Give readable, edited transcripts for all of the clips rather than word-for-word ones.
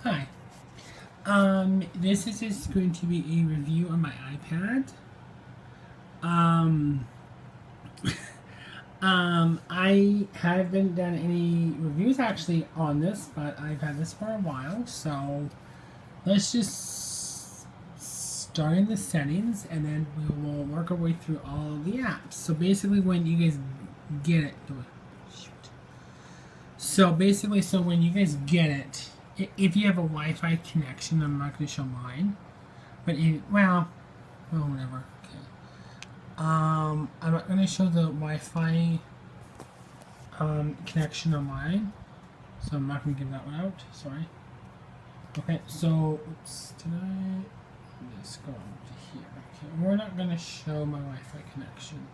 Hi. This is just going to be a review on my iPad. Um, I haven't done any reviews actually on this, but I've had this for a while, so let's just start in the settings and then we will work our way through all of the apps. So basically when you guys get it, so when you guys get it, if you have a Wi-Fi connection, I'm not going to show mine, but well, whatever. Okay. I'm not going to show the Wi-Fi connection on mine, so I'm not going to give that one out. Sorry. Okay, so let's go to here. Okay, we're not going to show my Wi-Fi connection.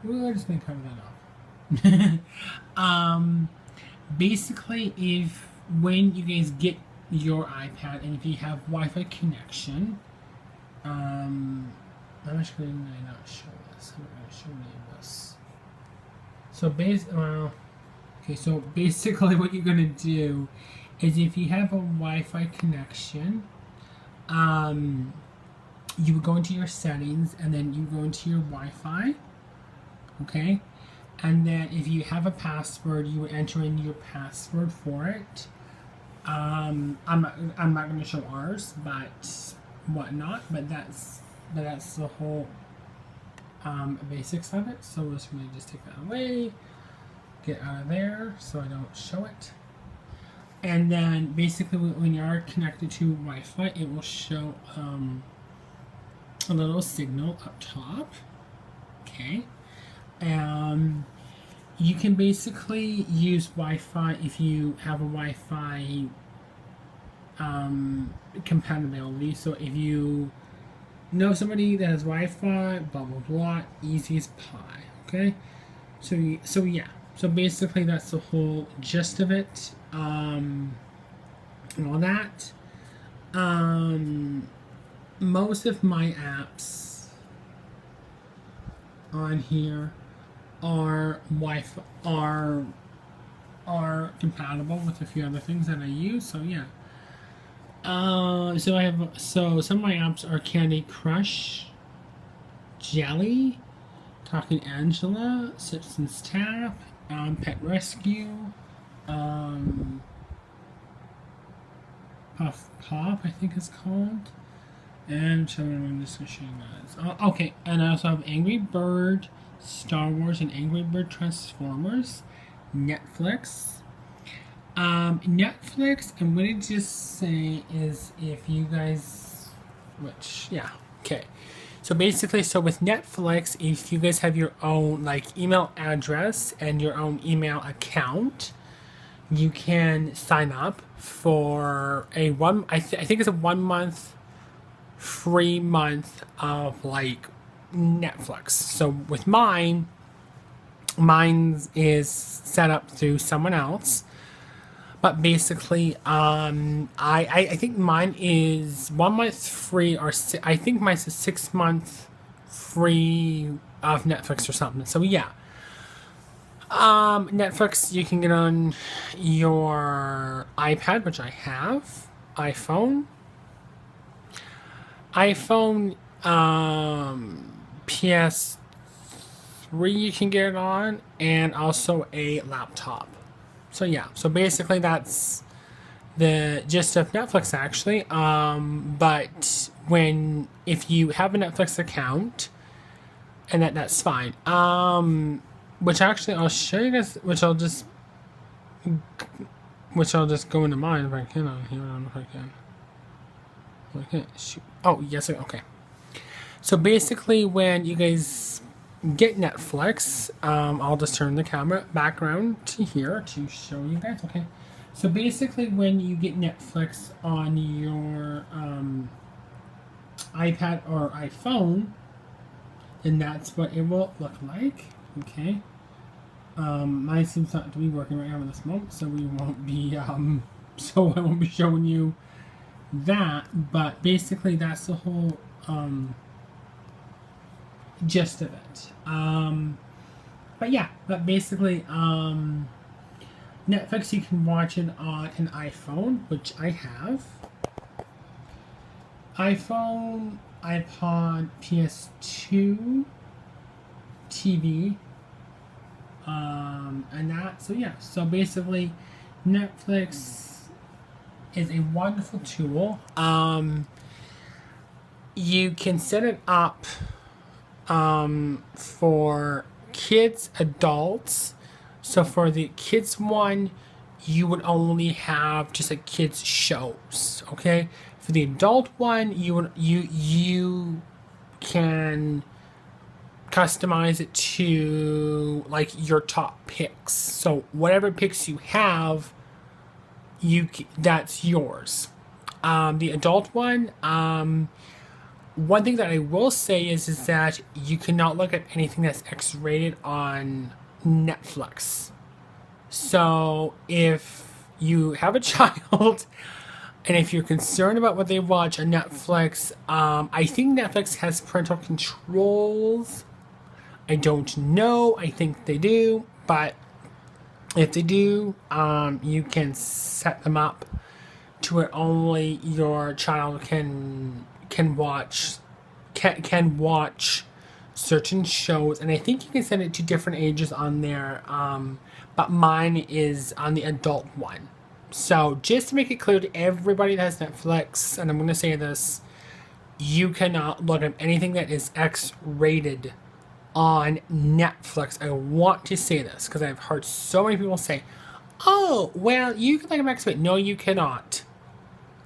We're just going to cover that up. Basically, when you guys get your iPad and if you have Wi-Fi connection, I'm actually going to not show this. I'm not going to show any of this. So basically what you're going to do is if you have a Wi-Fi connection, you would go into your settings and then you go into your Wi-Fi, okay? And then if you have a password, you would enter in your password for it. I'm not going to show ours, but whatnot. But that's the whole basics of it. So we're just going to just take that away, get out of there, so I don't show it. And then basically, when you are connected to Wi-Fi, it will show a little signal up top. Okay. You can basically use Wi-Fi if you have a Wi-Fi compatibility. So if you know somebody that has Wi-Fi, blah blah blah, easy as pie. Okay, so yeah. So basically, that's the whole gist of it, and all that. Most of my apps on here are Wi-Fi are compatible with a few other things that I use. So yeah. So some of my apps are Candy Crush, Jelly, Talking Angela, Citizens Tap, Pet Rescue, Puff Pop, I think it's called. And so I'm just going to show you guys. Okay, and I also have Angry Bird, Star Wars, and Angry Bird Transformers, Netflix. Netflix, I'm going to just say is if you guys, okay. So basically, so with Netflix, if you guys have your own like email address and your own email account, you can sign up for a I think it's a 1 month free month of like Netflix. So with mine is set up through someone else, but basically I think mine is 1 month free, or I think mine's a 6 month free of Netflix or something. So yeah, Netflix you can get on your iPad, which I have, iPhone, PS3 you can get it on, and also a laptop. So yeah, so basically that's the gist of Netflix actually. But if you have a Netflix account, and that's fine. Which actually I'll show you guys. Which I'll just go into mine if I can on here. I don't know if I can. Okay. Shoot. Oh yes. Okay. So basically, when you guys get Netflix, I'll just turn the camera background to here to show you guys. Okay. So basically, when you get Netflix on your iPad or iPhone, then that's what it will look like. Okay. Mine seems not to be working right now at this moment, so we won't be so I won't be showing you that. But basically, that's the whole gist of it. But basically, Netflix, you can watch it on an iPhone, which I have. iPhone, iPod, PS2, TV, and that. So yeah, so basically, Netflix is a wonderful tool. You can set it up for kids, adults. So for the kids one, you would only have just like kids shows. Okay. For the adult one, you can customize it to like your top picks. So whatever picks you have, that's yours. The adult one, one thing that I will say is that you cannot look at anything that's X-rated on Netflix. So if you have a child and if you're concerned about what they watch on Netflix, I think Netflix has parental controls. I don't know. I think they do, but if they do, you can set them up to where only your child can watch certain shows, and I think you can set it to different ages on there. But mine is on the adult one. So just to make it clear to everybody that has Netflix, and I'm going to say this, you cannot look at anything that is X-rated on Netflix. I want to say this because I've heard so many people say, "Oh, well, you can look at X-rated." No, you cannot.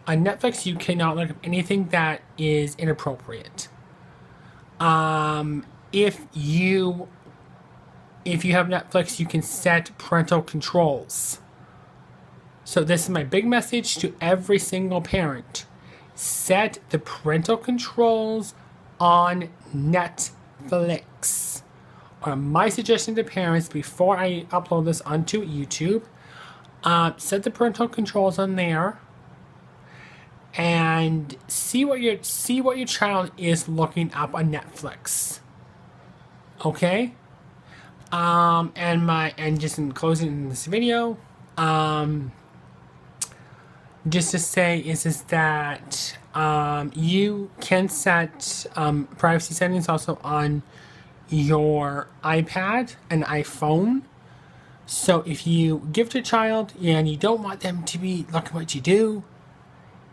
On Netflix, you cannot look at anything that is inappropriate. If you have Netflix, you can set parental controls. So this is my big message to every single parent. Set the parental controls on Netflix. Or my suggestion to parents before I upload this onto YouTube, set the parental controls on there and see what your child is looking up on Netflix. Okay? And just in closing in this video, just to say is that you can set privacy settings also on your iPad and iPhone. So if you give to a child and you don't want them to be looking what you do,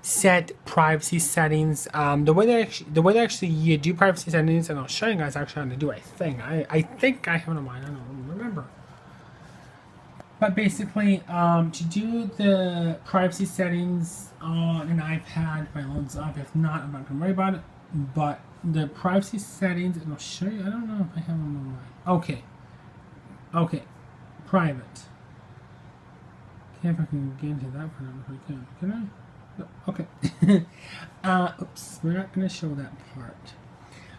set privacy settings. The way that actually you do privacy settings, and I'll show you guys actually how to do it. I think I have it on mine. I don't remember. But basically, to do the privacy settings on an iPad, if I loads up. If not, I'm not gonna worry about it. But the privacy settings, and I'll show you. I don't know if I have them on mine. Okay. Private. Okay, if I can get into that part, if I can. Can I? Okay. Oops, we're not going to show that part.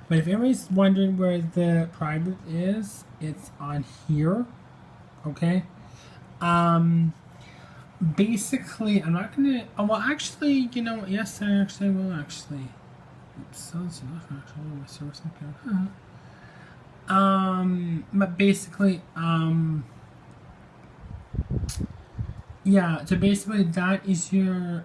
But if anybody's wondering where the private is, it's on here. Okay. Basically, I'm not going to. Oh, well, actually, you know what? Yes, I actually will. Actually. Oops, so that's enough. Actually, my source account. But basically, yeah, so basically that is your...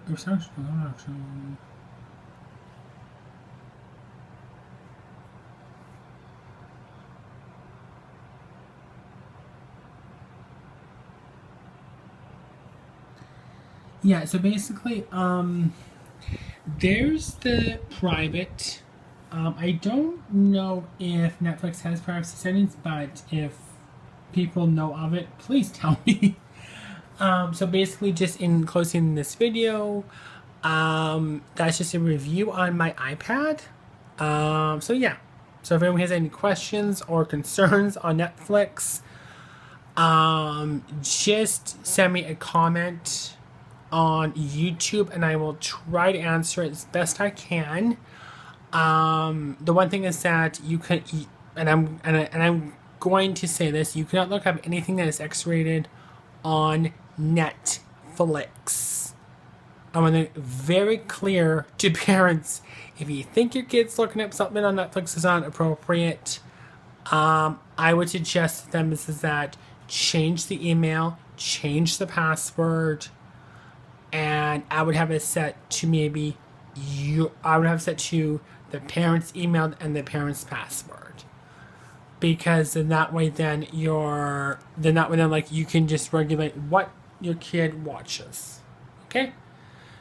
Yeah, so basically, there's the private. I don't know if Netflix has privacy settings, but if people know of it, please tell me. So basically, just in closing this video, that's just a review on my iPad. So yeah. So if anyone has any questions or concerns on Netflix, just send me a comment on YouTube, and I will try to answer it as best I can. The one thing is that you can, and I'm going to say this: you cannot look up anything that is X-rated on Netflix. I want to be very clear to parents: if you think your kid's looking up something on Netflix is not appropriate, I would suggest to them is that change the email, change the password, and I would have it set to maybe I would have set to the parents' email and the parents' password, because then that way like you can just regulate what your kid watches. Okay,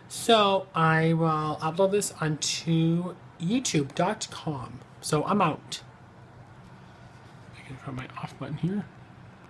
so I will upload this onto youtube.com. So I'm out. I can put my off button here.